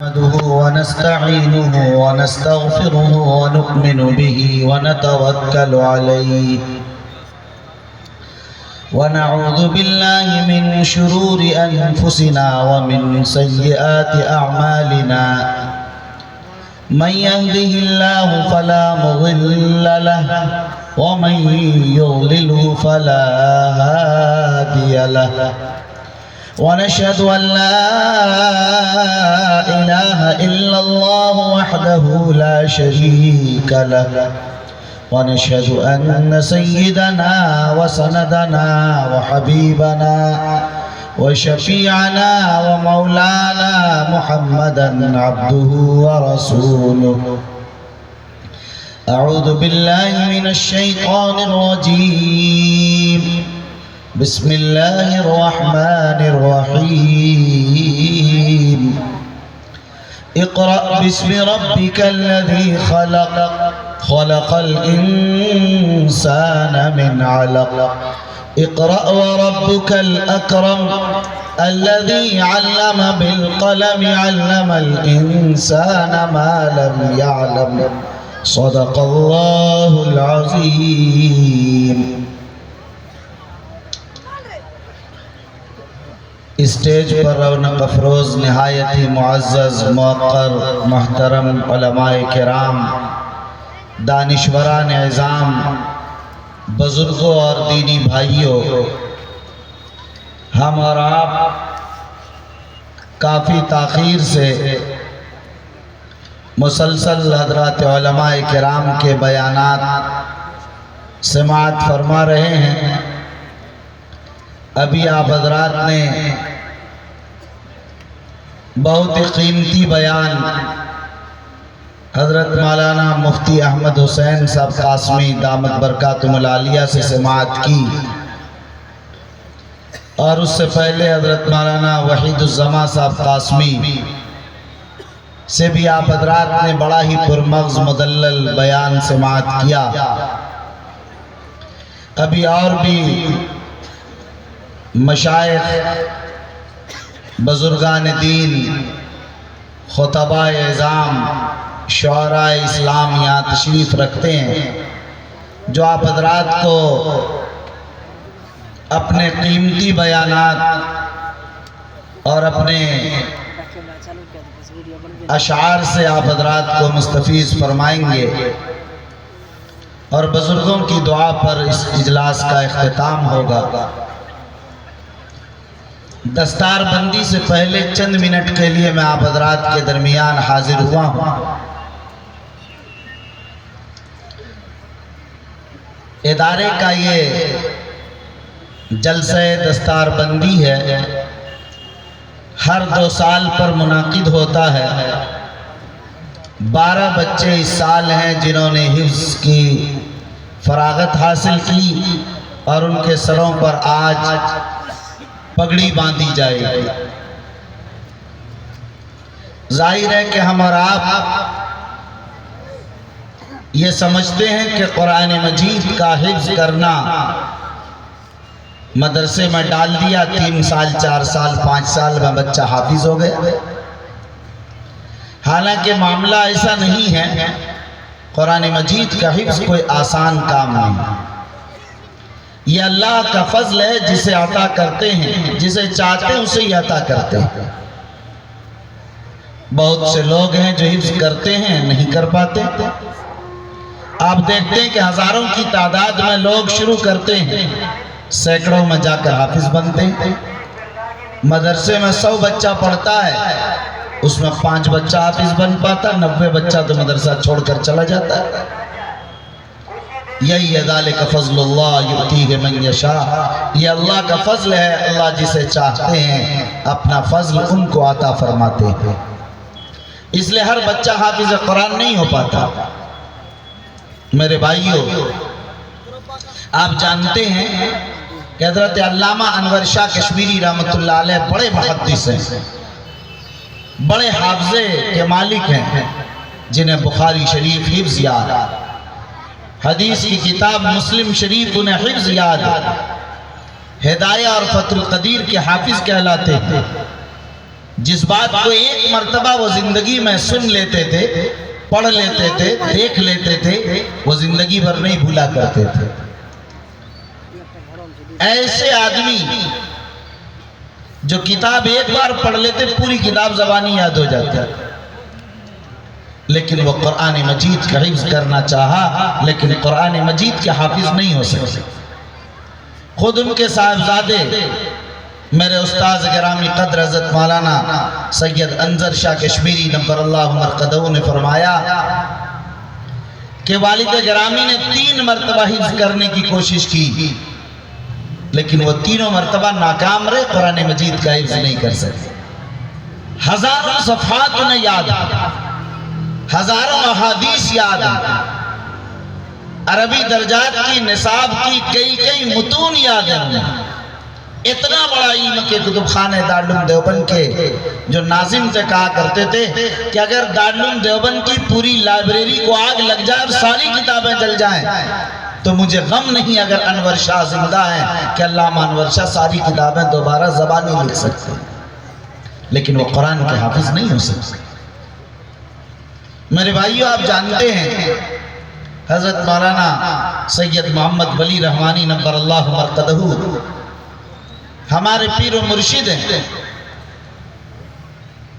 نحمده ونستعينه ونستغفره ونؤمن به ونتوكل عليه ونعوذ بالله من شرور أنفسنا ومن سيئات أعمالنا من يهده الله فلا مضل له ومن يضلله فلا هادي له ونشهد أن لا إله إلا الله وحده لا شريك له ونشهد أن سيدنا وسندنا وحبيبنا وشفيعنا ومولانا محمدا عبده ورسوله أعوذ بالله من الشيطان الرجيم بسم الله الرحمن الرحيم اقرأ باسم ربك الذي خلق خلق الإنسان من علق اقرأ وربك الأكرم الذي علم بالقلم علم الإنسان ما لم يعلم صدق الله العظيم. اسٹیج پر رونق افروز نہایت ہی معزز موقر محترم علماء کرام، دانشوران عظام، بزرگوں اور دینی بھائیوں، ہم اور آپ کافی تاخیر سے مسلسل حضرات علماء کرام کے بیانات سماعت فرما رہے ہیں. ابھی آپ حضرات نے بہت ہی قیمتی بیان حضرت مولانا مفتی احمد حسین صاحب قاسمی دامت برکاتہم العالیہ سے سماعت کی، اور اس سے پہلے حضرت مولانا وحید الزما صاحب قاسمی سے بھی آپ حضرات نے بڑا ہی پرمغز مدلل بیان سماعت کیا. ابھی اور بھی مشائخ، بزرگان دین، خطباء اعظام، شعراء اسلام یہاں تشریف رکھتے ہیں، جو آپ حضرات کو اپنے قیمتی بیانات اور اپنے اشعار سے آپ حضرات کو مستفیض فرمائیں گے، اور بزرگوں کی دعا پر اس اجلاس کا اختتام ہوگا. دستار بندی سے پہلے چند منٹ کے لیے میں آپ حضرات کے درمیان حاضر ہوا ہوں. ادارے کا یہ جلسہ دستار بندی ہے، ہر 2 سال پر منعقد ہوتا ہے. 12 بچے اس سال ہیں جنہوں نے حفظ کی فراغت حاصل کی، اور ان کے سروں پر آج پگڑی باندھی جائے گی. ظاہر ہے کہ ہم اور آپ یہ سمجھتے ہیں کہ قرآن مجید کا حفظ کرنا، مدرسے میں ڈال دیا، 3 سال 4 سال 5 سال میں بچہ حافظ ہو گیا. حالانکہ معاملہ ایسا نہیں ہے. قرآن مجید کا حفظ کوئی آسان کام نہیں. یہ اللہ کا فضل ہے، جسے عطا کرتے ہیں، جسے چاہتے ہیں اسے ہی عطا کرتے ہیں. بہت سے لوگ ہیں جو حفظ کرتے ہیں نہیں کر پاتے. آپ دیکھتے ہیں کہ ہزاروں کی تعداد میں لوگ شروع کرتے ہیں، سینکڑوں میں جا کر حافظ بنتے ہیں. مدرسے میں 100 بچہ پڑھتا ہے، اس میں 5 بچہ حافظ بن پاتا، 90 بچہ تو مدرسہ چھوڑ کر چلا جاتا ہے. یہی ہے ذالک فضل اللہ یؤتیہ من یشاء. یہ اللہ کا فضل ہے، اللہ جسے چاہتے ہیں اپنا فضل ان کو عطا فرماتے ہیں. اس لیے ہر بچہ حافظ قرآن نہیں ہو پاتا. میرے بھائیوں، آپ جانتے ہیں کہ حضرت علامہ انور شاہ کشمیری رحمۃ اللہ علیہ بڑے محدث ہیں، بڑے حافظے کے مالک ہیں، جنہیں بخاری شریف حفظ یاد، حدیث کی کتاب مسلم شریف انہیں حفظ یاد، ہدایہ اور فتح القدیر کے حافظ کہلاتے ہیں. جس بات کو ایک مرتبہ وہ زندگی میں سن لیتے تھے، پڑھ لیتے تھے، دیکھ لیتے تھے، وہ زندگی بھر نہیں بھولا کرتے تھے۔ ایسے آدمی جو کتاب ایک بار پڑھ لیتے پوری کتاب زبانی یاد ہو جاتی، لیکن وہ قرآن مجید کا حفظ کرنا چاہا، لیکن قرآن مجید کے حافظ نہیں ہو سکے۔ خود ان کے صاحبزادے میرے استاذ گرامی قدر حضرت مولانا سید انظر شاہ کشمیری نبر اللہ مرقدہ نے فرمایا کہ والد گرامی نے 3 مرتبہ حفظ کرنے کی کوشش کی، لیکن وہ تینوں مرتبہ ناکام رہے، قرآن مجید کا حفظ نہیں کر سکے۔ ہزاروں صفحات انہیں یاد ہیں، ہزاروں احادیث یاد ہیں، عربی درجات کی نصاب کی کئی متون یاد ہیں۔ اتنا بڑا علم کے کتب خانہ دارالعلوم دیوبند کے جو ناظم سے کہا کرتے تھے کہ اگر دارالعلوم دیوبند کی پوری لائبریری کو آگ لگ جائے اور ساری کتابیں جل جائیں تو مجھے غم نہیں اگر انور شاہ زندہ ہیں کہ علامہ انور شاہ ساری کتابیں دوبارہ زبانی لکھ سکتے ہیں، لیکن وہ قرآن کے حافظ نہیں ہو سکتے۔ میرے بھائیو، آپ جانتے ہیں حضرت مولانا سید محمد ولی رحمانی نبر اللہ مرقدہ ہمارے پیر و مرشد ہیں۔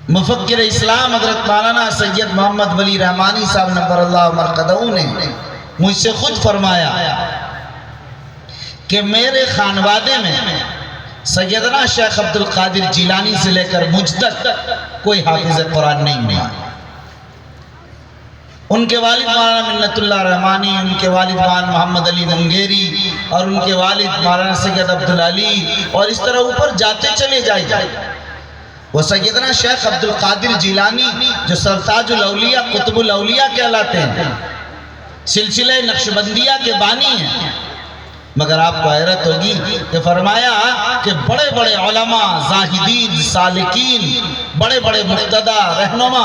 مفکر اسلام حضرت مولانا سید محمد ولی رحمانی صاحب نبر اللہ مرقدہ نے مجھ سے خود فرمایا کہ میرے خانوادے میں سیدنا شیخ عبد القادر جیلانی سے لے کر مجھ تک کوئی حافظ قرآن نہیں ہوا۔ ان کے والد مولانا منت اللہ رحمانی، ان کے والد مولانا محمد علی دنگیری اور ان کے والد مولانا سید عبدالعلی، اور اس طرح اوپر جاتے چلے جائے۔ وہ سیدنا شیخ عبد القادر جیلانی جو سرتاج الاولیاء قطب الاولیاء کہلاتے ہیں، سلسلہ نقشبندیہ کے بانی ہیں، مگر آپ کو حیرت ہوگی کہ فرمایا کہ بڑے بڑے علماء، زاہدین، سالکین، بڑے بڑے مقتدی رہنما،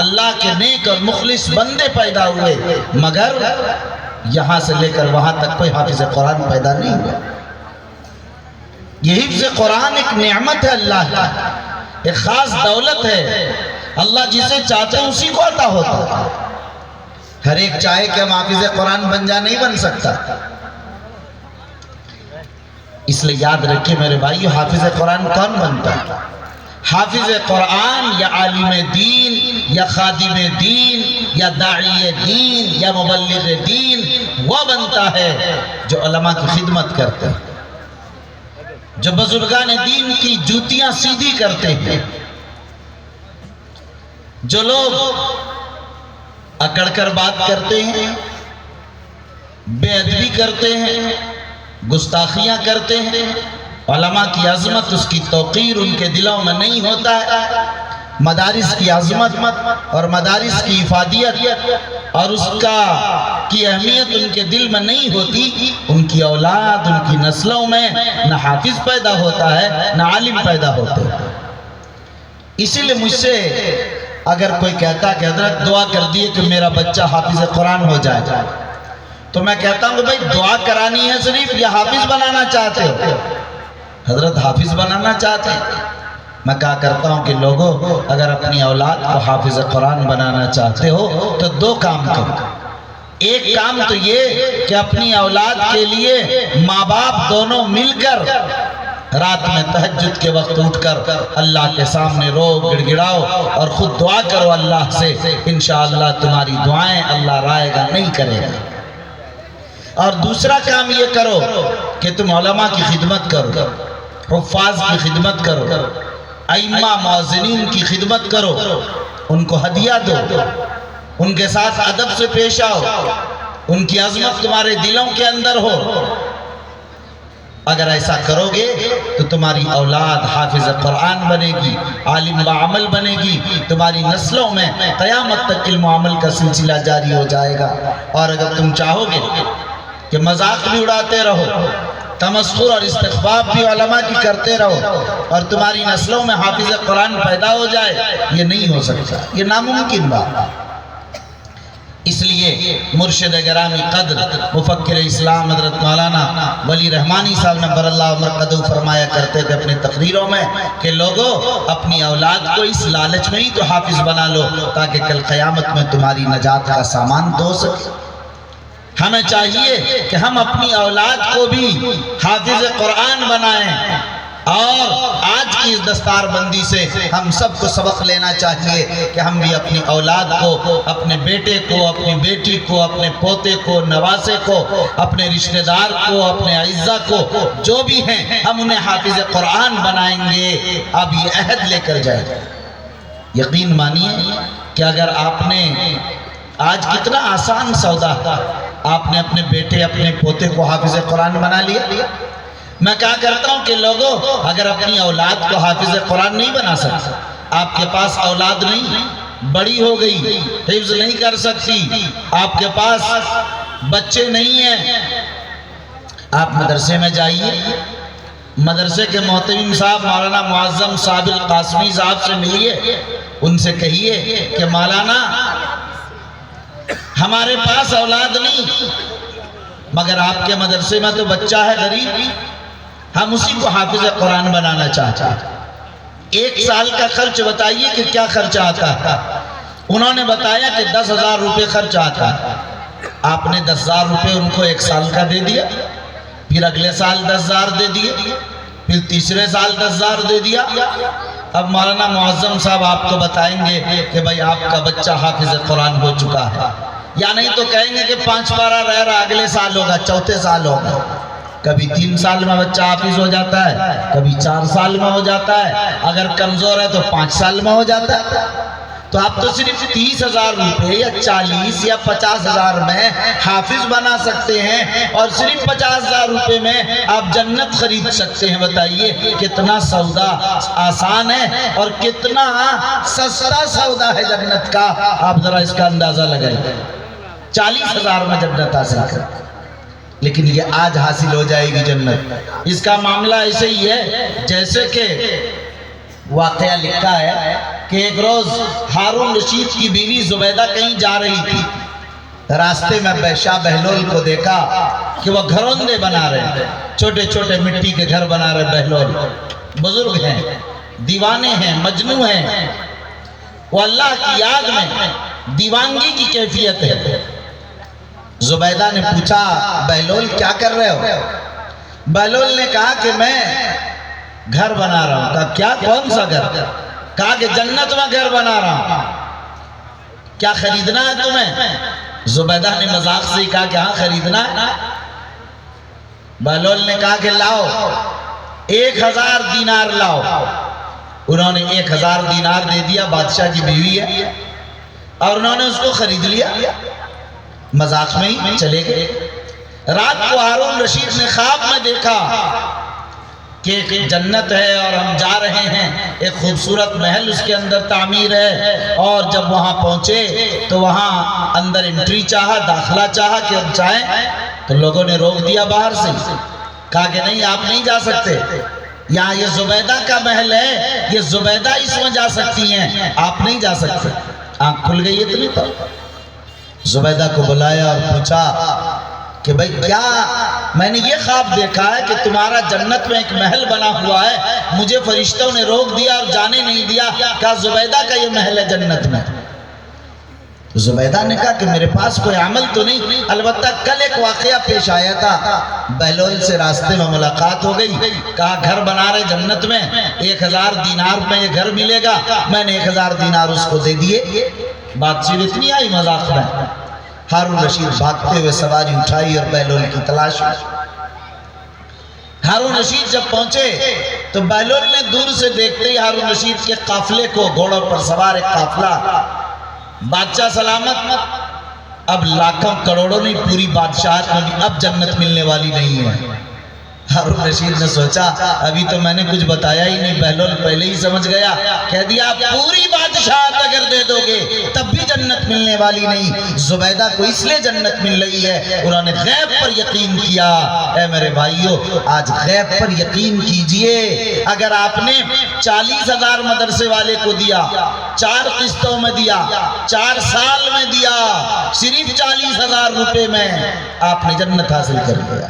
اللہ کے نیک اور مخلص بندے پیدا ہوئے، مگر یہاں سے لے کر وہاں تک کوئی حافظ قرآن پیدا نہیں ہوا۔ یہ حفظ قرآن ایک نعمت ہے، اللہ کی ایک خاص دولت ہے، اللہ جسے چاہتے ہیں اسی کو عطا ہوتا ہے۔ ہر ایک چاہے کہ ہم حافظ قرآن بن جائے نہیں بن سکتا۔ اس لئے یاد رکھیں میرے بھائیو، حافظ قرآن کون بنتا ہے؟ حافظ قرآن یا عالم دین یا خادم دین یا داعی دین یا مبلغ دین وہ بنتا ہے جو علماء کی خدمت کرتے ہیں، جو بزرگان دین کی جوتیاں سیدھی کرتے ہیں، جو لوگ اکڑ کر بات کرتے ہیں، بے ادبی کرتے ہیں، گستاخیاں کرتے ہیں، علماء کی عظمت، اس کی توقیر ان کے دلوں میں نہیں ہوتا ہے۔ مدارس کی عظمت اور مدارس کی افادیت اور اس کی اہمیت ان کے دل میں نہیں ہوتی، ان کی اولاد، ان کی نسلوں میں نہ حافظ پیدا ہوتا ہے نہ عالم پیدا ہوتے ہیں۔ اسی لئے مجھ سے اگر کوئی کہتا کہ حضرت دعا کر دیئے کہ میرا بچہ حافظ قرآن ہو جائے، تو میں کہتا ہوں کہ بھائی دعا کرانی ہے صرف یا حافظ بنانا چاہتے ہو؟ حضرت حافظ بنانا چاہتے ہیں؟ میں کہا کرتا ہوں کہ لوگوں اگر اپنی اولاد کو حافظ قرآن بنانا چاہتے ہو تو 2 کام کرو۔ ایک کام تو یہ کہ اپنی اولاد کے لیے ماں باپ دونوں مل کر رات میں تہجد کے وقت اٹھ کر اللہ کے سامنے رو گڑ گڑاؤ اور خود دعا کرو اللہ سے، انشاءاللہ تمہاری دعائیں اللہ رائے گا نہیں کرے گا۔ اور دوسرا کام یہ کرو کہ تم علماء کی خدمت کرو، حفاظ کی خدمت کرو، ائمہ معزنین کی خدمت کرو، ان کو ہدیہ دو، ان کے ساتھ ادب سے پیش آؤ، ان کی عظمت تمہارے دلوں کے اندر ہو۔ اگر ایسا کرو گے تو تمہاری اولاد حافظ قرآن بنے گی، عالم بعمل بنے گی، تمہاری نسلوں میں قیامت تک علم و عمل کا سلسلہ جاری ہو جائے گا۔ اور اگر تم چاہو گے کہ مذاق بھی اڑاتے رہو، تمسخر اور استخفاف بھی علماء کی کرتے رہو اور تمہاری نسلوں میں حافظ قرآن پیدا ہو جائے، یہ نہیں ہو سکتا، یہ ناممکن بات۔ اس لیے مرشد گرامی قدر مفکر اسلام حضرت مولانا ولی رحمانی صاحب نے بر اللہ مرقدو فرمایا کرتے تھے اپنی تقریروں میں کہ لوگوں اپنی اولاد کو اس لالچ میں ہی تو حافظ بنا لو تاکہ کل قیامت میں تمہاری نجات کا سامان دو سکے۔ ہمیں چاہیے کہ ہم اپنی اولاد کو بھی حافظ قرآن بنائیں، اور آج کی اس دستار بندی سے ہم سب کو سبق لینا چاہیے کہ ہم بھی اپنی اولاد کو، اپنے بیٹے کو، اپنی بیٹی کو، اپنے پوتے کو، نواسے کو، اپنے رشتہ دار کو، اپنے اعزہ کو، جو بھی ہیں ہم انہیں حافظ قرآن بنائیں گے۔ اب یہ عہد لے کر جائیں، یقین مانیے کہ اگر آپ نے آج کتنا آسان سودا، آپ نے اپنے بیٹے اپنے پوتے کو حافظ قرآن بنا لیا۔ میں کہا کرتا ہوں کہ لوگوں اگر اپنی اولاد کو حافظ قرآن نہیں بنا سکتے، آپ کے پاس اولاد نہیں، بڑی ہو گئی، حفظ نہیں کر سکتی، آپ کے پاس بچے نہیں ہیں، آپ مدرسے میں جائیے، مدرسے کے محتمم صاحب مولانا معظم صاحب القاسمی صاحب سے ملیے، ان سے کہیے کہ مولانا ہمارے پاس اولاد نہیں، مگر آپ کے مدرسے میں تو بچہ ہے غریب، ہم اسی کو حافظ قرآن بنانا چاہتے ہیں۔ 1 سال کا خرچ بتائیے کہ کیا خرچ آتا ہے؟ انہوں نے بتایا کہ 10,000 روپے خرچ آتا ہے۔ آپ نے 10,000 روپے ان کو 1 سال کا دے دیا، پھر اگلے سال 10,000 دے دیے، پھر تیسرے سال 10,000 دے دیا۔ اب مولانا معظم صاحب آپ کو بتائیں گے کہ بھائی آپ کا بچہ حافظ قرآن ہو چکا ہے، یا نہیں تو کہیں گے کہ 5 پارہ رہ رہا اگلے سال ہوگا، چوتھے سال ہوگا۔ کبھی 3 سال میں بچہ حافظ ہو جاتا ہے، کبھی 4 سال میں ہو جاتا ہے، اگر کمزور ہے تو 5 سال میں ہو جاتا ہے۔ تو آپ تو صرف 30,000 روپے یا 40 یا 50,000 میں حافظ بنا سکتے ہیں، اور صرف 50,000 روپے میں آپ جنت خرید سکتے ہیں۔ بتائیے کتنا سودا آسان ہے اور کتنا سستا سودا ہے جنت کا، آپ ذرا اس کا اندازہ لگائیے۔ 40,000 میں جنت حاصل کریں، لیکن یہ آج حاصل ہو جائے گی جنت۔ اس کا معاملہ ایسے ہی ہے جیسے کہ واقعہ لکھا ہے کہ ایک روز ہارون رشید کی بیوی زبیدہ کہیں جا رہی تھی، راستے میں شاہ بہلول کو دیکھا کہ وہ گھروندے بنا رہے ہیں، چھوٹے چھوٹے مٹی کے گھر بنا رہے بہلول، بزرگ ہیں، دیوانے ہیں، مجنوں ہیں، وہ اللہ کی یاد میں دیوانگی کی کیفیت ہے۔ زبیدہ نے پوچھا بہلول کیا کر رہے ہو؟ بہلول نے کہا کہ میں گھر بنا رہا ہوں۔ کہا کیا، کون سا گھر؟ کہا کہ جنت میں گھر بنا رہا ہوں، کیا خریدنا ہے تمہیں؟ زبیدہ نے مذاق سے کہا کہ ہاں خریدنا ہے۔ بہلول نے کہا کہ لاؤ 1,000 دینار لاؤ۔ انہوں نے 1,000 دینار دے دیا، بادشاہ کی بیوی ہے، اور انہوں نے اس کو خرید لیا، مذاق میں ہی چلے گئے۔ رات کو ہارون رشید نے خواب میں دیکھا کہ ایک جنت ہے اور ہم جا رہے ہیں، ایک خوبصورت محل اس کے اندر تعمیر ہے، اور جب وہاں پہنچے تو وہاں اندر انٹری چاہا، داخلہ چاہا کہ ہم جائیں، تو لوگوں نے روک دیا باہر سے، کہا کہ نہیں آپ نہیں جا سکتے، یہاں یہ زبیدہ کا محل ہے، یہ زبیدہ اس میں جا سکتی ہیں، آپ نہیں جا سکتے۔ آنکھ کھل گئی اتنی تو زبیدہ کو بلایا اور پوچھا کہ بھئی کیا، میں نے یہ خواب دیکھا ہے کہ تمہارا جنت میں ایک محل بنا ہوا ہے، مجھے فرشتوں نے روک دیا اور جانے نہیں دیا، کہا زبیدہ کا یہ محل ہے جنت میں۔ زبیدہ نے کہا کہ میرے پاس کوئی عمل تو نہیں، البتہ کل ایک واقعہ پیش آیا تھا، بہلول سے راستے میں ملاقات ہو گئی، کہا گھر بنا رہے جنت میں، 1,000 دینار میں یہ گھر ملے گا، میں نے 1,000 دینار اس کو دے دیے۔ بات صرف اتنی آئی مذاق میں، ہارون رشید بھاگتے ہوئے سواری اٹھائی اور بہلول کی تلاش میں۔ ہارون رشید جب پہنچے تو بہلول نے دور سے دیکھتے ہی ہارون رشید کے قافلے کو، گھوڑوں پر سوار ایک قافلہ، بادشاہ سلامت، اب لاکھوں کروڑوں نہیں، پوری بادشاہت میں بھی اب جنت ملنے والی نہیں ہے۔ ہارون رشید نے سوچا ابھی تو میں نے کچھ بتایا ہی نہیں، بہلول پہلے ہی سمجھ گیا، کہہ دیا پوری بادشاہت اگر دے دو گے تب بھی جنت ملنے والی نہیں، زبیدہ کو اس لیے جنت مل رہی ہے انہوں نے غیب پر یقین کیا۔ اے میرے بھائیو، آج غیب پر یقین کیجئے۔ اگر آپ نے 40,000 مدرسے والے کو دیا، 4 قسطوں میں دیا، 4 سال میں دیا، صرف 40,000 روپے میں آپ نے جنت حاصل کر لیا۔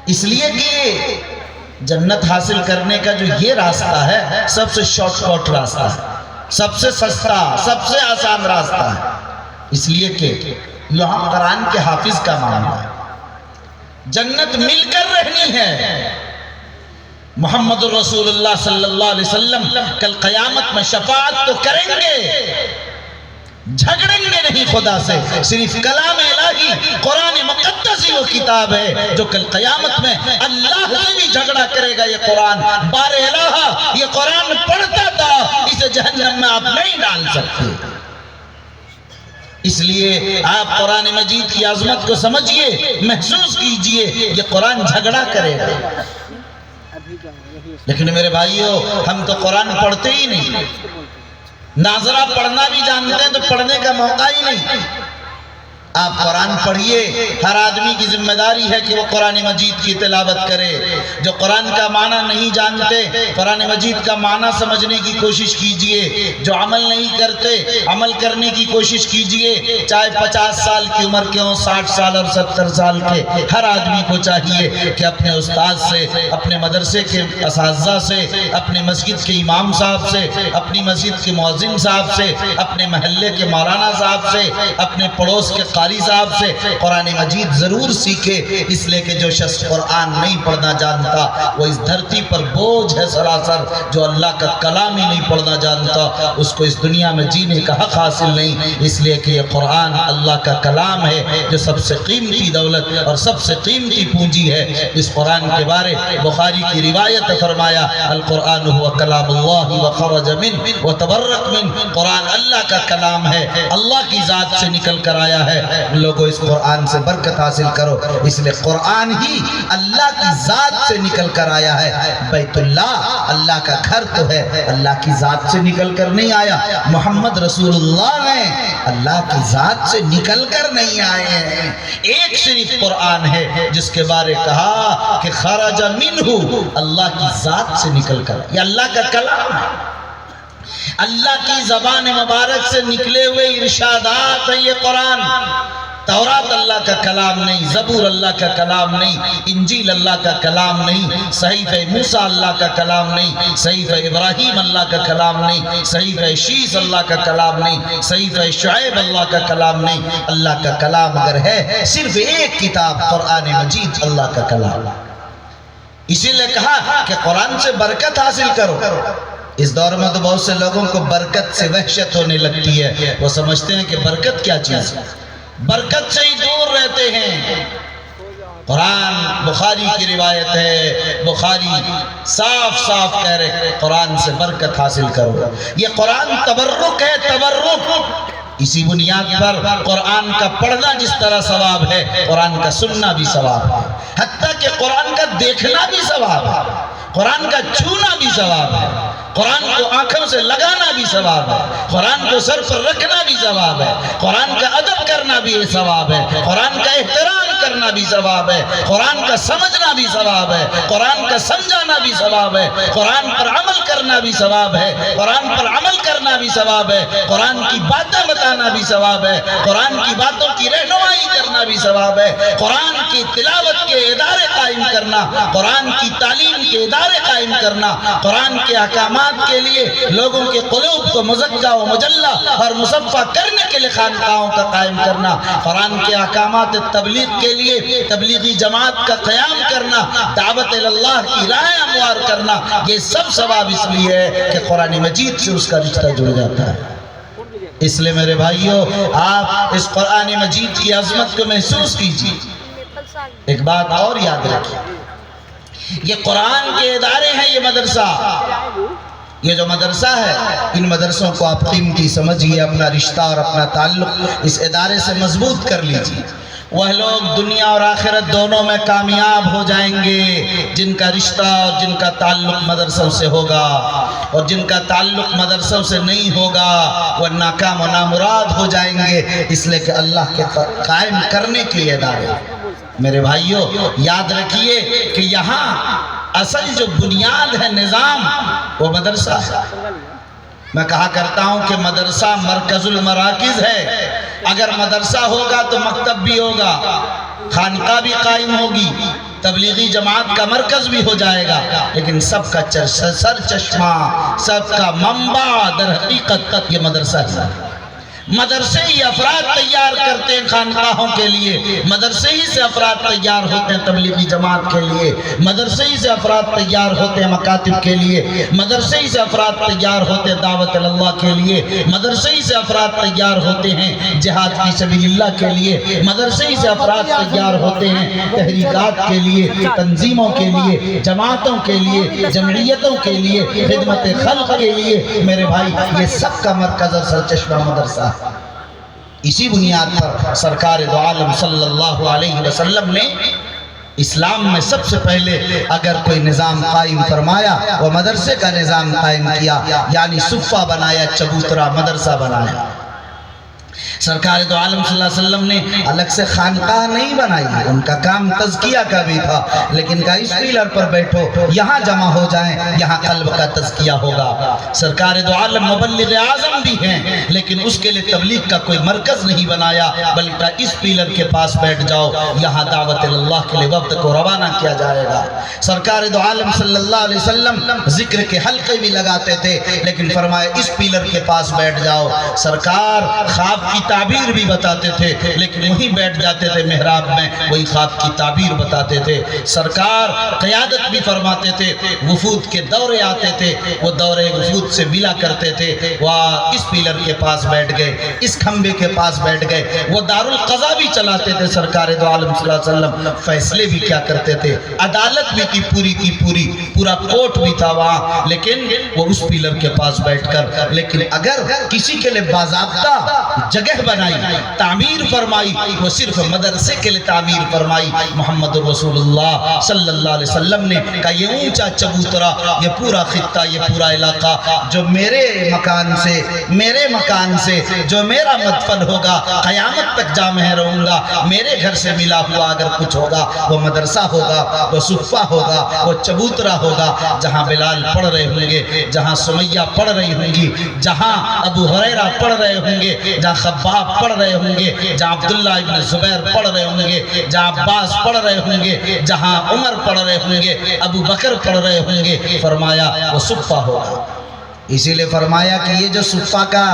اس لیے کہ جنت حاصل کرنے کا جو یہ راستہ ہے سب سے شارٹ کٹ راستہ ہے، سب سے سستا، سب سے آسان راستہ ہے۔ اس لیے کہ یہاں قرآن کے حافظ کا معاملہ ہے، جنت مل کر رہنی ہے۔ محمد الرسول اللہ صلی اللہ علیہ وسلم کل قیامت میں شفاعت تو کریں گے، جھگڑیں گے نہیں خدا سے۔ صرف کلام الہی قرآن مقدس ہی وہ کتاب ہے جو کل قیامت میں اللہ سے بھی جھگڑا کرے گا۔ یہ قرآن بار الہ، یہ قرآن پڑھتا تھا، اسے جہنم میں آپ نہیں ڈال سکتے۔ اس لیے آپ قرآن مجید کی عظمت کو سمجھئے، محسوس کیجئے، یہ قرآن جھگڑا کرے گا۔ لیکن میرے بھائیو، ہم تو قرآن پڑھتے ہی نہیں، ناظرہ پڑھنا بھی جانتے ہیں تو پڑھنے کا موقع ہی نہیں۔ آپ قرآن پڑھیے، ہر آدمی کی ذمہ داری ہے کہ وہ قرآن مجید کی تلاوت کرے۔ جو قرآن کا معنی نہیں جانتے، قرآن مجید کا معنی سمجھنے کی کوشش کیجئے۔ جو عمل نہیں کرتے، عمل کرنے کی کوشش کیجئے، چاہے 50 سال کی عمر کے ہوں، 60 سال اور 70 سال کے۔ ہر آدمی کو چاہیے کہ اپنے استاد سے، اپنے مدرسے کے اساتذہ سے، اپنے مسجد کے امام صاحب سے، اپنی مسجد کے مؤذن صاحب سے، اپنے محلے کے مولانا صاحب سے، اپنے پڑوس کے قاری صاحب سے قرآن مجید ضرور سیکھے۔ اس لئے کہ جو شخص قرآن نہیں پڑھنا جانتا وہ اس دھرتی پر بوجھ ہے سراسر۔ جو اللہ کا کلام ہی نہیں پڑھنا جانتا اس کو اس دنیا میں جینے کا حق حاصل نہیں۔ اس لئے کہ یہ قرآن اللہ کا کلام ہے جو سب سے قیمتی دولت اور سب سے قیمتی پونجی ہے۔ اس قرآن کے بارے بخاری کی روایت فرمایا، القرآن هو کلام اللہ وخرج من وتبرک من۔ قرآن اللہ کا کلام ہے، اللہ کی ذات سے نکل کر آیا ہے۔ لوگوں اس قرآن سے برکت حاصل کرو۔ اس لئے قرآن ہی اللہ کی ذات سے نکل کر آیا ہے۔ بیت اللہ اللہ کا گھر تو ہے، اللہ کی ذات سے نکل کر نہیں آیا۔ محمد رسول اللہ ہیں، اللہ کی ذات سے نکل کر نہیں آئے ہیں۔ ایک صرف قرآن ہے جس کے بارے کہا کہ خرج منہ، اللہ کی ذات سے نکل کر۔ یہ اللہ کا کلام ہے، اللہ کی زبان مبارک سے نکلے ہوئے ارشادات ہیں۔ یہ قرآن، تورات اللہ کا کلام نہیں، زبور اللہ کا کلام نہیں، انجیل اللہ کا کلام نہیں، صحیفہ موسیٰ اللہ کا کلام نہیں، صحیفہ ابراہیم اللہ کا کلام نہیں، صحیفہ شیس اللہ کا کلام نہیں، صحیفہ شعیب اللہ کا کلام نہیں۔ اللہ کا کلام اگر ہے صرف ایک کتاب قرآن مجید اللہ کا کلام۔ اسی لئے کہا کہ قرآن سے برکت حاصل کرو۔ اس دور میں تو بہت سے لوگوں کو برکت سے وحشت ہونے لگتی ہے، وہ سمجھتے ہیں کہ برکت کیا چیز ہے، برکت سے ہی دور رہتے ہیں۔ قرآن بخاری کی روایت ہے، بخاری صاف صاف کہہ رہے قرآن سے برکت حاصل کرو۔ یہ قرآن تبرک ہے، تبرک۔ اسی بنیاد پر قرآن کا پڑھنا جس طرح ثواب ہے، قرآن کا سننا بھی ثواب ہے، حتیٰ کہ قرآن کا دیکھنا بھی ثواب ہے، قرآن کا چھونا بھی ثواب ہے، قرآن کو آنکھوں سے لگانا بھی ثواب ہے، قرآن کو سر پر رکھنا بھی ثواب ہے، قرآن کا ادب کرنا بھی ثواب ہے، قرآن کا احترام کرنا بھی ثواب ہے، قرآن کا سمجھنا بھی ثواب ہے، قرآن کا سمجھانا بھی ثواب ہے، قرآن پر عمل کرنا بھی ثواب ہے، قرآن پر عمل کرنا بھی ثواب ہے، قرآن کی باتیں بتانا بھی ثواب ہے، قرآن کی باتوں کی رہنمائی کرنا بھی ثواب ہے، قرآن کی تلاوت کے ادارے قائم کرنا، قرآن کی تعلیم کے ادارے قائم کرنا، قرآن کے احکامات کے لیے لوگوں کے قلوب کو مزکہ و مجلہ اور مصفہ کرنے کے لیے خانقاہوں کا قائم کرنا، قرآن کے احکامات تبلیغ کے لیے تبلیغی جماعت کا قیام کرنا، دعوت اللہ کی راہ ہموار کرنا، یہ سب ثواب اس لیے ہے کہ قرآن مجید سے اس کا رشتہ جڑ جاتا ہے۔ اس لئے میرے بھائیو، آپ اس قرآن مجید کی عظمت کو محسوس کیجئے۔ ایک بات اور یاد رکھیں، یہ قرآن کے ادارے ہیں، یہ مدرسہ، یہ جو مدرسہ ہے، ان مدرسوں کو آپ قیمتی سمجھیے، اپنا رشتہ اور اپنا تعلق اس ادارے سے مضبوط کر لیجئے۔ وہ لوگ دنیا اور آخرت دونوں میں کامیاب ہو جائیں گے جن کا رشتہ اور جن کا تعلق مدرسوں سے ہوگا، اور جن کا تعلق مدرسوں سے نہیں ہوگا وہ ناکام و نامراد ہو جائیں گے، اس لیے کہ اللہ کے قائم کرنے کے لیے ادارے۔ میرے بھائیوں یاد رکھیے کہ یہاں اصل جو بنیاد ہے نظام وہ مدرسہ ہے۔ میں کہا کرتا ہوں کہ مدرسہ مرکز المراکز ہے۔ اگر مدرسہ ہوگا تو مکتب بھی ہوگا، خانقاہ بھی قائم ہوگی، تبلیغی جماعت کا مرکز بھی ہو جائے گا، لیکن سب کا سر چشمہ، سب کا منبع در حقیقت یہ مدرسہ ہے۔ مدرسے ہی افراد تیار کرتے ہیں خانقاہوں کے لیے، مدرسے ہی سے افراد تیار ہوتے ہیں تبلیغی جماعت کے لیے، مدرسے ہی سے افراد تیار ہوتے ہیں مکاتب کے لیے، مدرسے ہی سے افراد تیار ہوتے ہیں دعوت اللہ کے لیے، مدرسے ہی سے افراد تیار ہوتے ہیں جہاد فی سبیل اللہ کے لیے، مدرسے ہی سے افراد تیار ہوتے ہیں تحریکات کے لیے، تنظیموں کے لیے، جماعتوں کے لیے، جمعیتوں کے لیے، خدمت خلق کے لیے۔ میرے بھائی یہ سب کا مرکز اور سرچشمہ مدرسہ۔ اسی بنیاد پر سرکار دو عالم صلی اللہ علیہ وسلم نے اسلام میں سب سے پہلے اگر کوئی نظام قائم فرمایا وہ مدرسے کا نظام قائم کیا، یعنی صفہ بنایا، چبوترا مدرسہ بنایا۔ سرکار دو عالم صلی اللہ علیہ وسلم نے الگ سے خانقاہ نہیں بنائی، ان کا کام تزکیہ کا بھی تھا، لیکن کہا اس پیلر پر بیٹھو، یہاں جمع ہو جائیں، یہاں قلب کا تزکیہ ہوگا۔ سرکار دو عالم مبلغ اعظم بھی ہیں، لیکن اس کے لیے تبلیغ کا کوئی مرکز نہیں بنایا، بلکہ اس پیلر کے پاس بیٹھ جاؤ، یہاں دعوت اللہ کے لیے وفد کو روانہ کیا جائے گا۔ سرکار دو عالم صلی اللہ علیہ وسلم ذکر کے حلقے بھی لگاتے تھے، لیکن فرمایا اس پیلر کے پاس بیٹھ جاؤ۔ سرکار خواب کی تعبیر بھی بتاتے تھے، لیکن وہیں بیٹھ جاتے تھے محراب میں، وہی خواب کی تعبیر بتاتے تھے۔ سرکار قیادت بھی فرماتے تھے، وفود کے دورے آتے تھے، وہ دورے وفود سے ملا کرتے تھے، وہ اس پیلر کے پاس بیٹھ گئے، اس کھمبے کے پاس بیٹھ گئے، وہ دارالقضا بھی چلاتے تھے سرکار دو عالم صلی اللہ علیہ وسلم، فیصلے بھی کیا کرتے تھے، عدالت بھی تھی پوری کی پوری، پورا کوٹ بھی تھا وہاں، لیکن وہ اس پیلر کے پاس بیٹھ کر، لیکن اگر کسی کے لیے باضابطہ جگہ بنائی، تعمیر فرمائی، وہ صرف مدرسے کے لیے تعمیر فرمائی۔ محمد رسول اللہ صلی اللہ علیہ وسلم نے کہا یہ اونچا چبوترا، یہ پورا خطہ، یہ پورا علاقہ جو میرے مکان سے جو میرا مدفن ہوگا، قیامت تک جا میں رہوں گا، میرے گھر سے ملا ہوا اگر کچھ ہوگا وہ مدرسہ ہوگا، وہ صفہ ہوگا، وہ چبوترا ہوگا، جہاں بلال پڑھ رہے ہوں گے، جہاں سمیہ پڑھ رہی ہوں گی، جہاں ابو ہریرہ پڑھ رہے ہوں گے، جہاں خباب پڑھ رہے ہوں گے، جہاں عبداللہ ابن زبیر پڑھ رہے ہوں گے، جہاں عباس پڑھ رہے ہوں گے، جہاں عمر پڑھ رہے ہوں گے، ابو بکر پڑھ رہے ہوں گے، فرمایا وہ صفہ ہوگا۔ اسی لئے فرمایا کہ یہ جو صفہ کا،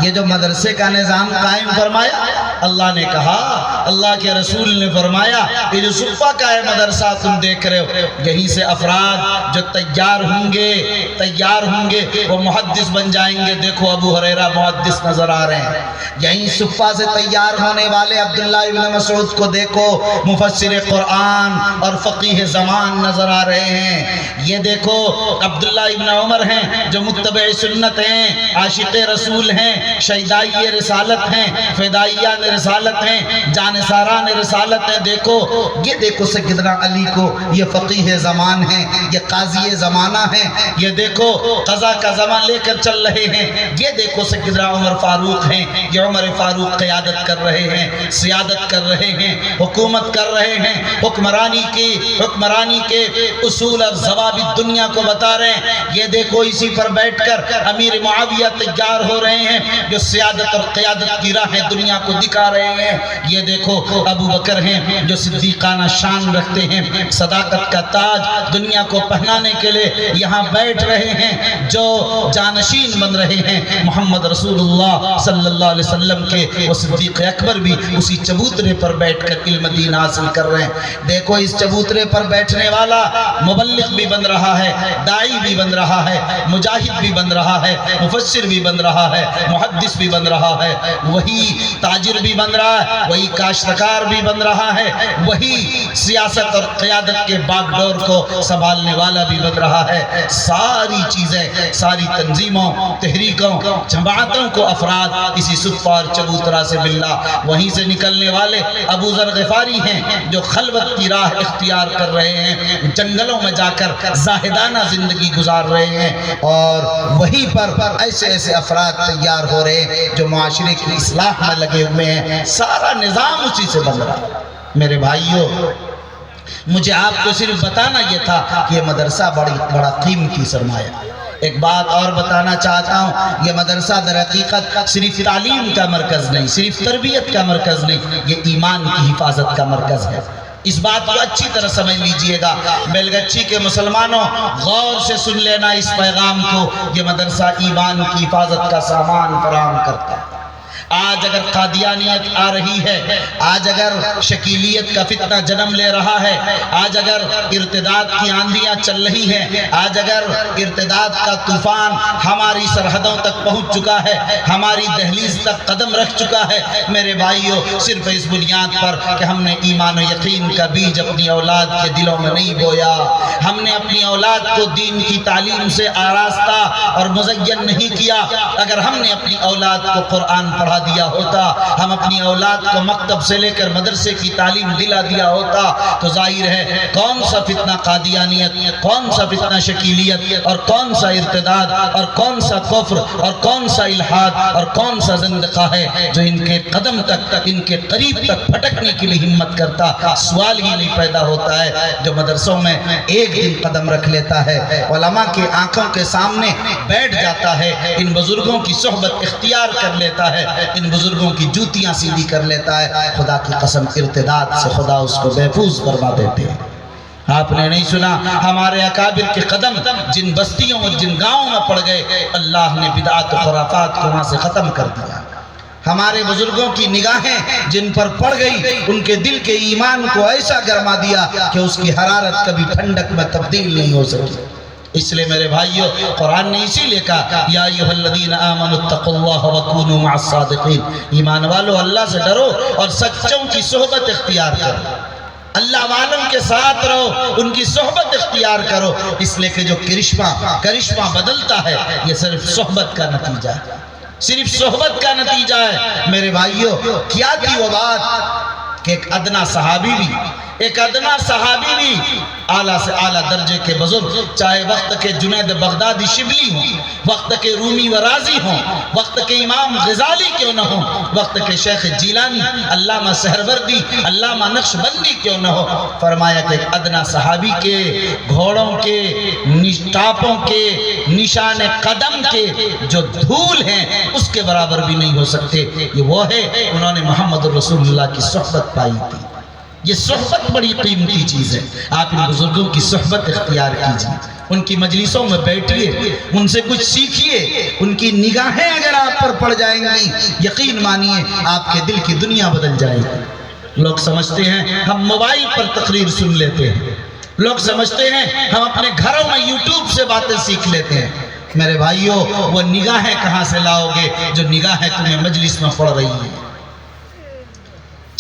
یہ جو مدرسے کا نظام قائم فرمایا، اللہ نے کہا، اللہ کے رسول نے فرمایا یہ جو صفہ کا ہے مدرسہ تم دیکھ رہے ہو، یہیں سے افراد جو تیار ہوں گے وہ محدث بن جائیں گے۔ دیکھو ابو ہریرہ محدث نظر آ رہے ہیں، یہیں صفہ سے تیار ہونے والے عبداللہ ابن مسعود کو دیکھو، مفسر قرآن اور فقیہ زمان نظر آ رہے ہیں۔ یہ دیکھو عبداللہ ابن عمر ہیں جو متبع سنت ہیں، عاشق رسول ہیں، شہدائی رسالت ہیں، فدائیان رسالت ہیں، جانثاران رسالت ہیں۔ دیکھو یہ دیکھو سیدنا علی کو، یہ فقیہ زمان ہیں، یہ قاضی زمانہ ہیں، یہ دیکھو قضا کا زمان لے کر چل رہے ہیں۔ یہ دیکھو سیدنا عمر فاروق ہیں، یہ عمر فاروق قیادت کر رہے ہیں، سیادت کر رہے ہیں، حکومت کر رہے ہیں، حکمرانی کے اصول اور ضوابط دنیا کو بتا رہے ہیں۔ یہ دیکھو اسی پر بیٹھ کر امیر معاویہ تیار ہو رہے ہیں جو سیادت اور قیادت کی راہیں دنیا کو دکھا رہے ہیں۔ یہ دیکھو ابو بکر ہیں جو صدیقانہ شان رکھتے ہیں، صداقت کا تاج دنیا کو پہنانے کے لیے یہاں بیٹھ رہے ہیں، جو جانشین بن رہے ہیں محمد رسول اللہ صلی اللہ علیہ وسلم کے۔ وہ صدیق اکبر بھی اسی چبوترے پر بیٹھ کر علم دین حاصل کر رہے ہیں۔ دیکھو اس چبوترے پر بیٹھنے والا مبلغ بھی بن رہا ہے، داعی بھی بن رہا ہے، مجاہد بھی بن رہا ہے، مفسر بھی بن رہا ہے، محدث بھی بن رہا ہے، وہی تاجر بھی بن رہا ہے، وہی کاشتکار بھی بن رہا ہے، وہی سیاست اور قیادت کے باغ ڈور کو سنبھالنے والا بھی بن رہا ہے۔ ساری چیزیں، ساری تنظیموں، تحریکوں، جماعتوں کو افراد اسی صفہ اور چبوترا سے ملنا، وہیں سے نکلنے والے ابو ذر غفاری ہیں جو خلوت کی راہ اختیار کر رہے ہیں، جنگلوں میں جا کر زاہدانہ زندگی گزار رہے ہیں، اور وہیں پر ایسے ایسے افراد تیار ہو رہے ہیں جو معاشرے کی اصلاح میں لگے ہوئے ہیں۔ سارا نظام اسی سے بن رہا ہے۔ میرے بھائیوں، مجھے آپ کو صرف بتانا یہ تھا کہ یہ مدرسہ بڑا قیمتی سرمایہ۔ ایک بات اور بتانا چاہتا ہوں، یہ مدرسہ در حقیقت صرف تعلیم کا مرکز نہیں، صرف تربیت کا مرکز نہیں، یہ ایمان کی حفاظت کا مرکز ہے۔ اس بات کو اچھی طرح سمجھ لیجئے گا، بیلگچھی کے مسلمانوں، غور سے سن لینا اس پیغام کو۔ یہ مدرسہ ایمان کی حفاظت کا سامان فراہم کرتا ہے۔ آج اگر قادیانیت آ رہی ہے، آج اگر شکیلیت کا فتنہ جنم لے رہا ہے، آج اگر ارتداد کی آندھیاں چل رہی ہیں، آج اگر ارتداد کا طوفان ہماری سرحدوں تک پہنچ چکا ہے، ہماری دہلیز تک قدم رکھ چکا ہے، میرے بھائیوں، صرف اس بنیاد پر کہ ہم نے ایمان و یقین کا بیج اپنی اولاد کے دلوں میں نہیں بویا، ہم نے اپنی اولاد کو دین کی تعلیم سے آراستہ اور مزین نہیں کیا۔ اگر ہم نے اپنی اولاد کو قرآن پڑھا دیا ہوتا، ہم اپنی اولاد کو مکتب سے لے کر مدرسے کی تعلیم دلا دیا ہوتا، تو ظاہر ہے کون سا فتنہ قادیانیت، کون سا فتنہ شکیلیت، اور کون سا ارتداد، اور کون سا کفر، اور کون سا الحاد، اور کون سا زندقہ ہے جو ان کے قدم تک، ان کے قریب تک پھٹکنے کے لیے ہمت کرتا۔ سوال ہی نہیں پیدا ہوتا ہے۔ جو مدرسوں میں ایک دن قدم رکھ لیتا ہے، علماء کے آنکھوں کے سامنے بیٹھ جاتا ہے، ان بزرگوں کی صحبت اختیار کر لیتا ہے، ان بزرگوں کی جوتیاں سیدھی کر لیتا ہے، خدا کی قسم ارتداد سے خدا اس کو محفوظ فرما دیتے ہیں۔ آپ نے نہیں سنا ہمارے اکابر کے قدم جن بستیوں اور جن گاؤں میں پڑ گئے، اللہ نے بدعات و خرافات کو وہاں سے ختم کر دیا۔ ہمارے بزرگوں کی نگاہیں جن پر پڑ گئی، ان کے دل کے ایمان کو ایسا گرما دیا کہ اس کی حرارت کبھی ٹھنڈک میں تبدیل نہیں ہو سکی۔ اس لیے میرے بھائیوں، قرآن نے اسی لئے کہا یا ایھا الذین آمنوا اتقوا اللہ وکونوا مع الصادقین، ایمان والو اللہ سے ڈرو اور سچوں کی صحبت اختیار کرو، اللہ والوں کے ساتھ رہو، ان کی صحبت اختیار کرو، اس لیے کہ جو کرشمہ بدلتا ہے یہ صرف صحبت کا نتیجہ ہے، صرف صحبت کا نتیجہ ہے۔ میرے بھائیوں، کیا تھی وہ بات کہ ایک ادنا صحابی بھی اعلیٰ سے اعلیٰ درجے کے بزرگ، چاہے وقت کے جنید بغدادی شبلی ہوں، وقت کے رومی و رازی ہوں، وقت کے امام غزالی کیوں نہ ہوں، وقت کے شیخ جیلانی، علامہ سہروردی، علامہ نقشبندی کیوں نہ ہو، فرمایا کہ ایک ادنا صحابی کے گھوڑوں کے ٹاپوں کے نشان قدم کے جو دھول ہیں اس کے برابر بھی نہیں ہو سکتے۔ یہ وہ ہے، انہوں نے محمد رسول اللہ کی صحبت پائی تھی۔ یہ صحبت بڑی قیمتی چیز ہے۔ آپ ان بزرگوں کی صحبت اختیار کیجئے، ان کی مجلسوں میں بیٹھئے، ان سے کچھ سیکھئے، ان کی نگاہیں اگر آپ پر پڑ جائیں گی، یقین مانیے آپ کے دل کی دنیا بدل جائے گی۔ لوگ سمجھتے ہیں ہم موبائل پر تقریر سن لیتے ہیں، لوگ سمجھتے ہیں ہم اپنے گھروں میں یوٹیوب سے باتیں سیکھ لیتے ہیں۔ میرے بھائیوں، وہ نگاہیں کہاں سے لاؤ گے جو نگاہیں تمہیں مجلس میں پڑ رہی ہیں؟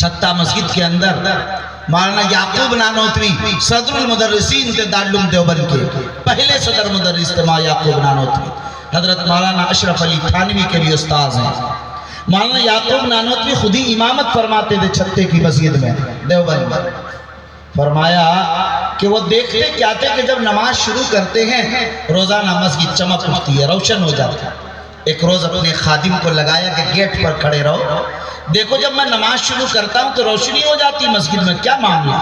چھتہ مسجد کے اندر مولانا یعقوب نانوتوی صدر المدرسین تھے دارالعلوم دیوبند کے، پہلے صدر مدرس تھے یعقوب نانوتوی۔ حضرت مولانا اشرف علی تھانوی کے بھی استاذ ہیں۔ مولانا یعقوب نانوتوی خود ہی امامت فرماتے تھے چھتے کی مسجد میں دیوبند میں۔ فرمایا کہ وہ دیکھتے کیا تھے کہ جب نماز شروع کرتے ہیں روزانہ مسجد چمک اٹھتی ہے، روشن ہو جاتا ہے۔ ایک روز اپنے خادم کو لگایا کہ گیٹ پر کھڑے رہو، دیکھو جب میں نماز شروع کرتا ہوں تو روشنی ہو جاتی مسجد میں، کیا معاملہ؟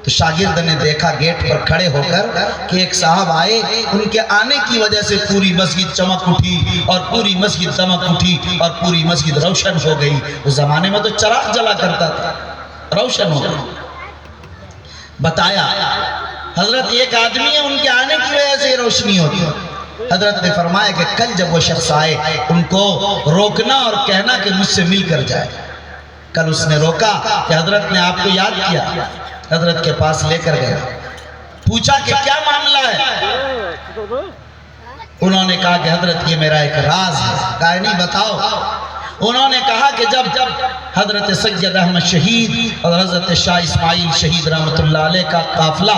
تو شاگرد نے دیکھا گیٹ پر کھڑے ہو کر کہ ایک صاحب آئے، ان کے آنے کی وجہ سے پوری مسجد چمک اٹھی اور پوری مسجد دمک اٹھی اور پوری مسجد روشن ہو گئی۔ اس زمانے میں تو چراغ جلا کرتا تھا، روشن ہو گئی۔ بتایا حضرت ایک آدمی ہے، ان کے آنے کی وجہ سے روشنی ہوتی ہے۔ حضرت نے فرمایا کہ کل جب وہ شخص آئے ان کو روکنا اور کہنا کہ مجھ سے مل کر جائے۔ کل اس نے روکا کہ حضرت نے آپ کو یاد کیا، حضرت کے پاس لے کر گیا، پوچھا کہ کیا معاملہ ہے؟ انہوں نے کہا کہ حضرت یہ میرا ایک راز ہے۔ کہا نہیں بتاؤ۔ انہوں نے کہا کہ جب حضرت سید احمد شہید اور حضرت شاہ اسماعیل شہید رحمۃ اللہ علیہ کا قافلہ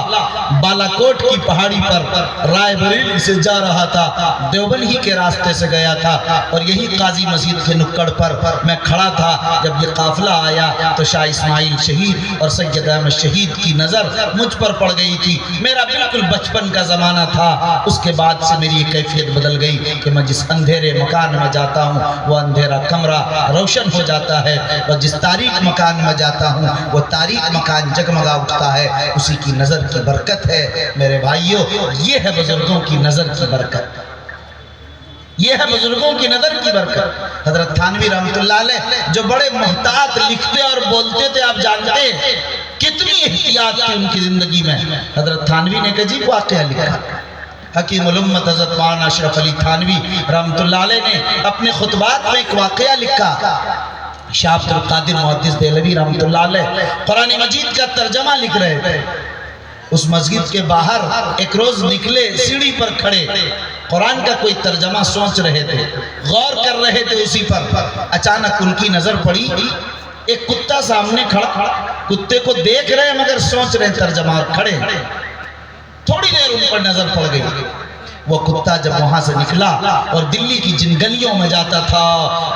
بالاکوٹ کی پہاڑی پر رائے بریلی سے جا رہا تھا، دیوبند ہی کے راستے سے گیا تھا، اور یہی قاضی مسجد کے نکڑ پر میں کھڑا تھا جب یہ قافلہ آیا تو شاہ اسماعیل شہید اور سید احمد شہید کی نظر مجھ پر پڑ گئی تھی۔ میرا بالکل بچپن کا زمانہ تھا، اس کے بعد سے میری یہ کیفیت بدل گئی کہ میں جس اندھیرے مکان میں جاتا ہوں وہ اندھیرا کمرہ روشن ہو جاتا ہے، اور جس تاریک مکان میں جاتا ہوں وہ تاریک مکان جگمگا اٹھتا ہے، اسی کی نظر کی برکت ہے۔ میرے بھائیوں، یہ ہے بزرگوں کی نظر کی برکت، یہ ہے بزرگوں کی نظر کی برکت۔ حضرت تھانوی رحمۃ اللہ علیہ جو بڑے محتاط لکھتے اور بولتے تھے، آپ جانتے ہیں کتنی احتیاط تھی ان کی زندگی میں۔ حضرت تھانوی نے ایک عجیب واقعہ لکھا، حکیم الامت حضرت مولانا اشرف علی تھانوی رحمۃ اللہ علیہ نے اپنے خطبات میں ایک واقعہ لکھا۔ شاہ عبد القادر محدث دہلوی رحمۃ اللہ علیہ قرآن مجید کا ترجمہ لکھ رہے تھے، اس مسجد کے باہر ایک روز نکلے، سیڑھی پر کھڑے قرآن کا کوئی ترجمہ سوچ رہے تھے، غور کر رہے تھے اسی پر۔ اچانک ان کی نظر پڑی، ایک کتا سامنے کھڑا، کتے کو دیکھ رہے مگر سوچ رہے ترجمہ، اور کھڑے۔ تھوڑی دیر ان پر نظر پڑ گئی، وہ کتا جب وہاں سے نکلا اور دلی کی جن گلیوں میں جاتا تھا،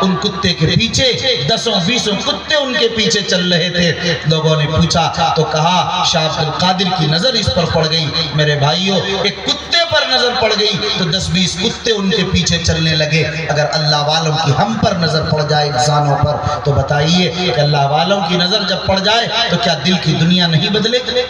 ان کتے کے پیچھے 10-20 کتے ان کے پیچھے چل رہے تھے۔ لوگوں نے پوچھا تو کہا شاہ عبد القادر کی نظر اس پر پڑ گئی۔ میرے بھائیوں، ایک کتے پر نظر پڑ گئی تو 10-20 کتے ان کے پیچھے چلنے لگے۔ اگر اللہ والوں کی ہم پر نظر پڑ جائے انسانوں پر، تو بتائیے کہ اللہ والوں کی نظر جب پڑ جائے تو کیا دل کی دنیا نہیں بدلے گی؟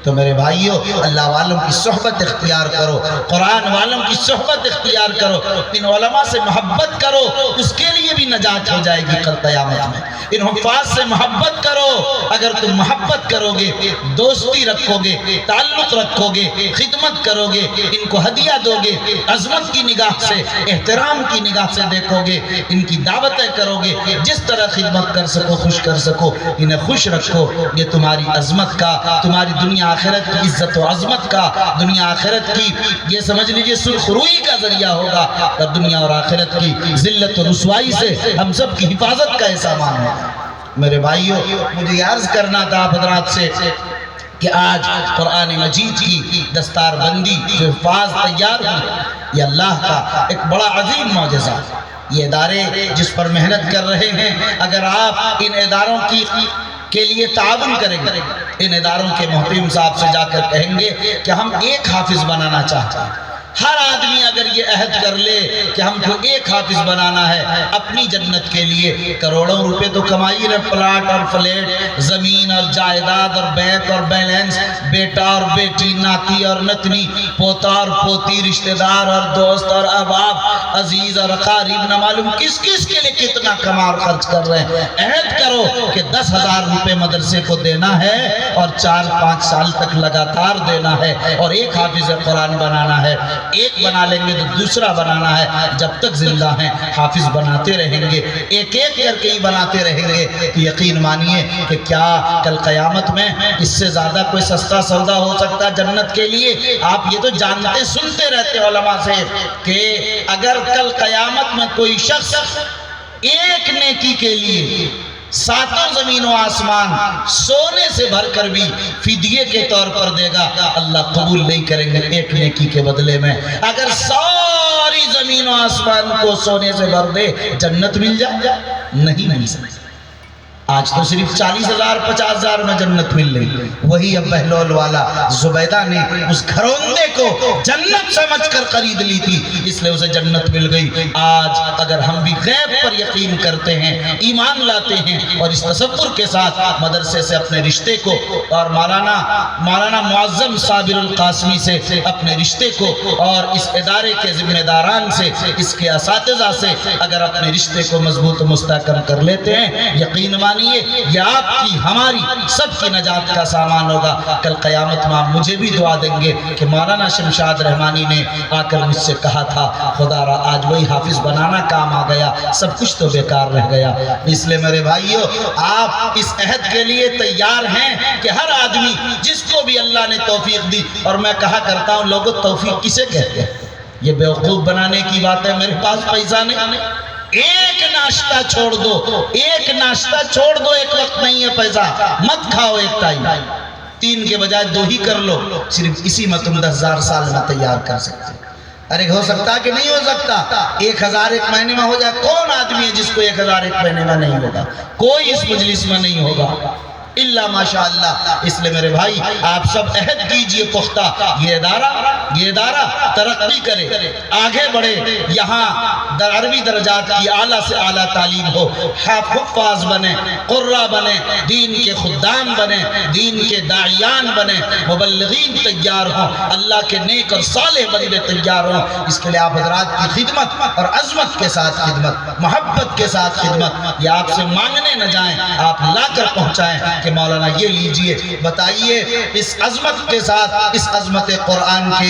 تو میرے بھائیوں، اللہ والوں کی صحبت اختیار کرو، قرآن والوں کی صحبت اختیار کرو، ان علماء سے محبت کرو، اس کے لیے بھی نجات ہو جائے گی کل قیامت میں۔ ان حفاظ سے محبت کرو، اگر تم محبت کرو گے، دوستی رکھو گے، تعلق رکھو گے، خدمت کرو گے، ان کو ہدیہ دو گے، عظمت کی نگاہ سے، احترام کی نگاہ سے دیکھو گے، ان کی دعوتیں کرو گے، جس طرح خدمت کر سکو، خوش کر سکو، انہیں خوش رکھو، یہ تمہاری عظمت کا، تمہاری دنیا آخرت کی عزت و عظمت کا، دنیا آخرت کی یہ سمجھ لیجئے سرخروئی کا ذریعہ ہوگا، اور دنیا اور آخرت کی ذلت و رسوائی سے ہم سب کی حفاظت کا سامان ہوگا۔ میرے بھائیوں، مجھے یہ عرض کرنا تھا آپ حضرات سے کہ آج قرآن مجید کی دستار بندی جو حفاظ تیار ہوئی، یہ اللہ کا ایک بڑا عظیم معجزہ۔ یہ ادارے جس پر محنت کر رہے ہیں، اگر آپ ان اداروں کے لیے تعاون کریں گے، ان اداروں کے محترم صاحب سے جا کر کہیں گے کہ ہم ایک حافظ بنانا چاہتے ہیں، ہر آدمی اگر یہ عہد کر لے کہ ہم کو ایک حافظ بنانا ہے اپنی جنت کے لیے، کروڑوں روپے تو کمائی رہے، پلاٹ اور فلیٹ، زمین اور جائیداد اور بینک اور بیلنس، بیٹا اور بیٹی، ناتی اور نتنی، پوتا اور پوتی، رشتہ دار اور دوست اور احباب، عزیز اور اقارب، نہ معلوم کس کس کے لیے کتنا کما اور خرچ کر رہے ہیں۔ عہد کرو کہ 10,000 روپے مدرسے کو دینا ہے اور 4-5 سال تک لگاتار دینا ہے، اور ایک حافظ قرآن بنانا ہے۔ ایک بنا لیں گے تو دوسرا بنانا ہے، جب تک زندہ ہیں حافظ بناتے رہیں گے، ایک ایک کر کے ہی بناتے رہیں گے، تو یقین مانیے کہ کیا کل قیامت میں اس سے زیادہ کوئی سستا سودا ہو سکتا جنت کے لیے؟ آپ یہ تو جانتے سنتے رہتے علماء سے کہ اگر کل قیامت میں کوئی شخص ایک نیکی کے لیے 7 زمین و آسمان سونے سے بھر کر بھی فدیے کے طور پر دے گا، اللہ قبول نہیں کریں گے ایک نیکی کے بدلے میں۔ اگر ساری زمین و آسمان کو سونے سے بھر دے، جنت مل جائے؟ نہیں مل سکتی۔ آج تو صرف 40,000 50,000 میں جنت مل رہی۔ وہی اب بہلول والا زبیدہ نے اس گھروندے کو جنت سمجھ کر خرید لی تھی، اس لئے اسے جنت مل گئی۔ آج اگر ہم بھی غیب پر یقین کرتے ہیں، ایمان لاتے ہیں، اور اس تصور کے ساتھ مدرسے سے اپنے رشتے کو، اور مولانا معظم صابر القاسمی سے اپنے رشتے کو، اور اس ادارے کے ذمہ داران سے، اس کے اساتذہ سے اگر اپنے رشتے کو مضبوط و مستحکم کر لیتے ہیں، یقین مانیے یہ آپ کی، ہماری سب کی نجات کا سامان ہوگا۔ کل قیامت میں مجھے بھی دعا دیں گے کہ مولانا شمشاد رحمانی نے آ کر مجھ سے کہا تھا خدا را آج وہی حافظ بنانا کام آ گیا، سب کچھ تو بیکار رہ گیا۔ اس لئے میرے بھائیوں، آپ اس عہد کے لیے تیار ہیں کہ ہر آدمی جس کو بھی اللہ نے توفیق دی، اور میں کہا کرتا ہوں لوگوں توفیق کسے کہتے ہیں؟ یہ بیوقوف بنانے کی بات ہے، میرے پاس پیسہ نہیں، ایک ناشتہ چھوڑ دو، ایک ناشتہ چھوڑ دو، ایک وقت نہیں ہے پیسہ، مت کھاؤ ایک ٹائم، 3 کے بجائے 2 ہی کر لو، صرف اسی میں تم 10,000 سال میں تیار کر سکتے۔ ارے ہو سکتا کہ نہیں ہو سکتا؟ 1,000 ایک مہینے میں ہو جائے؟ کون آدمی ہے جس کو 1,000 ایک مہینے میں نہیں ہوگا؟ کوئی اس مجلس میں نہیں ہوگا الا ماشاءاللہ۔ اس لئے میرے بھائی آپ سب عہد کیجئے پختہ، یہ ادارہ ترقی کرے، آگے بڑھے، یہاں عربی درجات کی اعلیٰ سے اعلیٰ تعلیم ہو، حفاظ بنے، قرہ بنے، دین کے خدام بنے، دین کے داعیان بنے، مبلغین تیار ہوں، اللہ کے نیک اور صالح بندے تیار ہوں۔ اس کے لئے آپ حضرات کی خدمت اور عظمت کے ساتھ خدمت، محبت کے ساتھ خدمت، یہ آپ سے مانگنے نہ جائیں، آپ لا کر پہنچائیں کہ مولانا یہ لیجئے، بتائیے اس عظمت کے ساتھ، اس عظمت قرآن کے